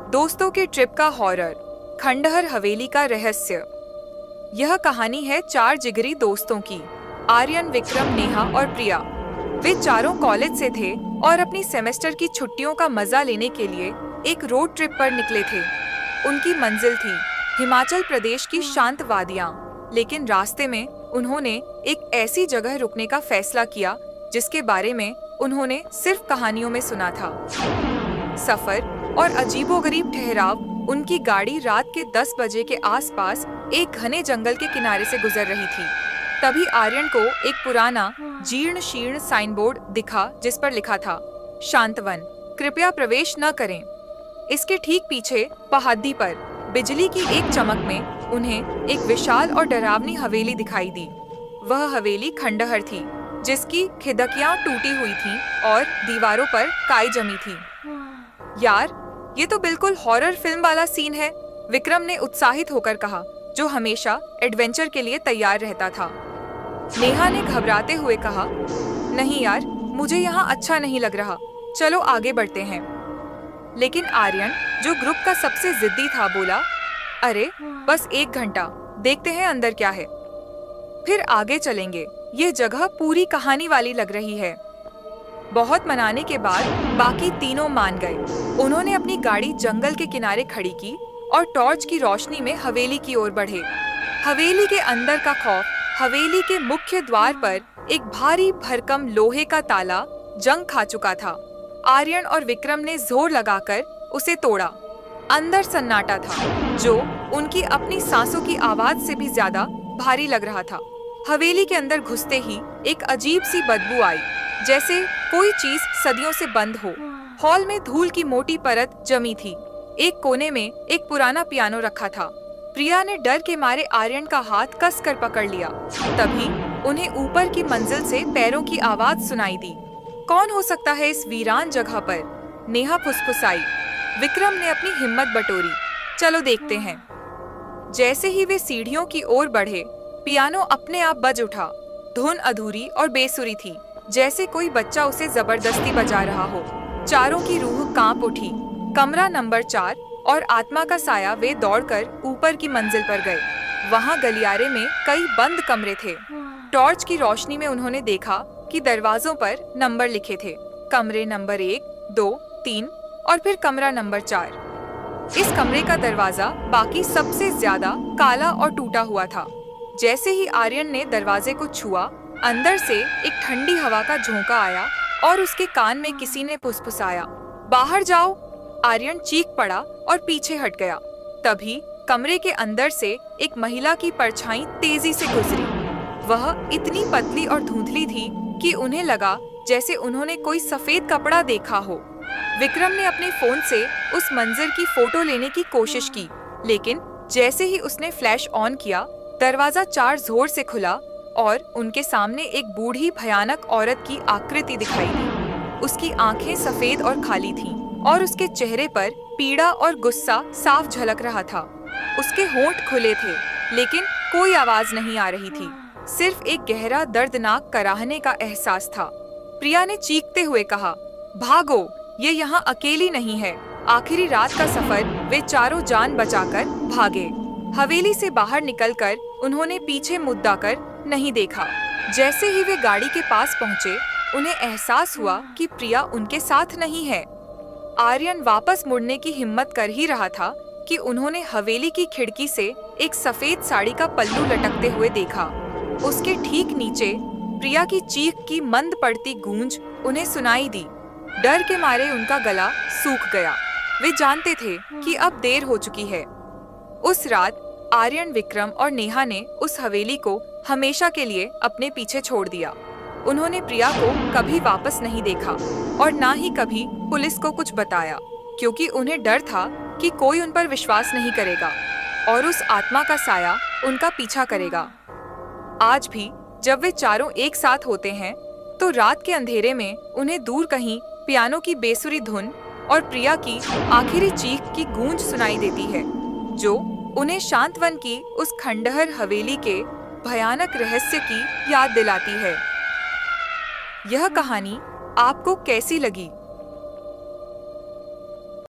दोस्तों के ट्रिप का हॉरर, खंडहर हवेली का रहस्य। यह कहानी है 4 जिगरी दोस्तों की, आर्यन, विक्रम, नेहा और प्रिया। वे चारों कॉलेज से थे और अपनी सेमेस्टर की छुट्टियों का मजा लेने के लिए एक रोड ट्रिप पर निकले थे। उनकी मंजिल थी हिमाचल प्रदेश की शांत वादियां, लेकिन रास्ते में उन्होंने एक ऐसी जगह रुकने का फैसला किया जिसके बारे में उन्होंने सिर्फ कहानियों में सुना था। सफर और अजीबोगरीब ठहराव। उनकी गाड़ी रात के 10 बजे के आसपास एक घने जंगल के किनारे से गुजर रही थी। तभी आर्यन को एक पुराना जीर्ण शीर्ण साइन बोर्ड दिखा जिस पर लिखा था, शांतवन, कृपया प्रवेश न करें। इसके ठीक पीछे पहाड़ी पर बिजली की एक चमक में उन्हें एक विशाल और डरावनी हवेली दिखाई दी। वह हवेली खंडहर थी, जिसकी खिड़कियां टूटी हुई थीं और दीवारों पर काई जमी थी। यार, ये तो बिल्कुल हॉरर फिल्म वाला सीन है, विक्रम ने उत्साहित होकर कहा, जो हमेशा एडवेंचर के लिए तैयार रहता था। नेहा ने घबराते हुए कहा, नहीं यार, मुझे यहाँ अच्छा नहीं लग रहा, चलो आगे बढ़ते हैं। लेकिन आर्यन, जो ग्रुप का सबसे जिद्दी था, बोला, अरे बस 1 घंटा, देखते हैं अंदर क्या है, फिर आगे चलेंगे। ये जगह पूरी कहानी वाली लग रही है। बहुत मनाने के बाद बाकी तीनों मान गए। उन्होंने अपनी गाड़ी जंगल के किनारे खड़ी की और टॉर्च की रोशनी में हवेली की ओर बढ़े। हवेली के अंदर का खौफ। हवेली के मुख्य द्वार पर एक भारी भरकम लोहे का ताला जंग खा चुका था। आर्यन और विक्रम ने जोर लगाकर उसे तोड़ा। अंदर सन्नाटा था, जो उनकी अपनी सांसों की आवाज से भी ज्यादा भारी लग रहा था। हवेली के अंदर घुसते ही एक अजीब सी बदबू आई, जैसे कोई चीज सदियों से बंद हो। हॉल में धूल की मोटी परत जमी थी। एक कोने में एक पुराना पियानो रखा था। प्रिया ने डर के मारे आर्यन का हाथ कसकर पकड़ लिया। तभी उन्हें ऊपर की मंजिल से पैरों की आवाज सुनाई दी। कौन हो सकता है इस वीरान जगह पर? नेहा फुसफुसाई। विक्रम ने अपनी हिम्मत बटोरी, चलो देखते हैं। जैसे ही वे सीढ़ियों की ओर बढ़े, पियानो अपने आप बज उठा। धुन अधूरी और बेसुरी थी, जैसे कोई बच्चा उसे जबरदस्ती बजा रहा हो। चारों की रूह कांप उठी। कमरा नंबर 4 और आत्मा का साया। वे दौड़कर ऊपर की मंजिल पर गए। वहां गलियारे में कई बंद कमरे थे। टॉर्च की रोशनी में उन्होंने देखा कि दरवाजों पर नंबर लिखे थे, कमरे नंबर 1, 2, 3 और फिर कमरा नंबर 4। इस कमरे का दरवाजा बाकी सबसे ज्यादा काला और टूटा हुआ था। जैसे ही आर्यन ने दरवाजे को छुआ, अंदर से एक ठंडी हवा का झोंका आया और उसके कान में किसी ने फुसफुसाया, बाहर जाओ। आर्यन चीख पड़ा और पीछे हट गया। तभी कमरे के अंदर से एक महिला की परछाई तेजी से गुजरी। वह इतनी पतली और धुंधली थी कि उन्हें लगा जैसे उन्होंने कोई सफेद कपड़ा देखा हो। विक्रम ने अपने फोन से उस मंजर की फोटो लेने की कोशिश की, लेकिन जैसे ही उसने फ्लैश ऑन किया, दरवाजा 4 जोर से खुला और उनके सामने एक बूढ़ी भयानक औरत की आकृति दिखाई दी। उसकी आंखें सफेद और खाली थीं और उसके चेहरे पर पीड़ा और गुस्सा साफ झलक रहा था। उसके होंठ खुले थे, लेकिन कोई आवाज नहीं आ रही थी, सिर्फ एक गहरा दर्दनाक कराहने का एहसास था। प्रिया ने चीखते हुए कहा, भागो, ये यहाँ अकेली नहीं है। आखिरी रात का सफर वे चारों जान बचाकर भागे। हवेली से बाहर निकलकर उन्होंने पीछे मुद्दाकर नहीं देखा। जैसे ही वे गाड़ी के पास पहुंचे, उन्हें एहसास हुआ कि प्रिया उनके साथ नहीं है। आर्यन वापस मुड़ने की हिम्मत कर ही रहा था कि उन्होंने हवेली की खिड़की से एक सफेद साड़ी का पल्लू लटकते हुए देखा। उसके ठीक नीचे प्रिया की चीख की मंद पड़ती गूंज उन्हें सुनाई दी। डर के मारे उनका गला सूख गया। वे जानते थे कि अब देर हो चुकी है। उस रात आर्यन, विक्रम और नेहा ने उस हवेली को हमेशा के लिए अपने पीछे छोड़ दिया। उन्होंने प्रिया को कभी वापस नहीं देखा और ना ही कभी पुलिस को कुछ बताया, क्योंकि उन्हें डर था कि कोई उन पर विश्वास नहीं करेगा और उस आत्मा का साया उनका पीछा करेगा। आज भी जब वे चारों एक साथ होते हैं, तो रात के अंधेरे में उन्हें दूर कहीं पियानो की बेसुरी धुन और प्रिया की आखिरी चीख की गूंज सुनाई देती है, जो उन्हें शांतवन की उस खंडहर हवेली के भयानक रहस्य की याद दिलाती है। यह कहानी आपको कैसी लगी?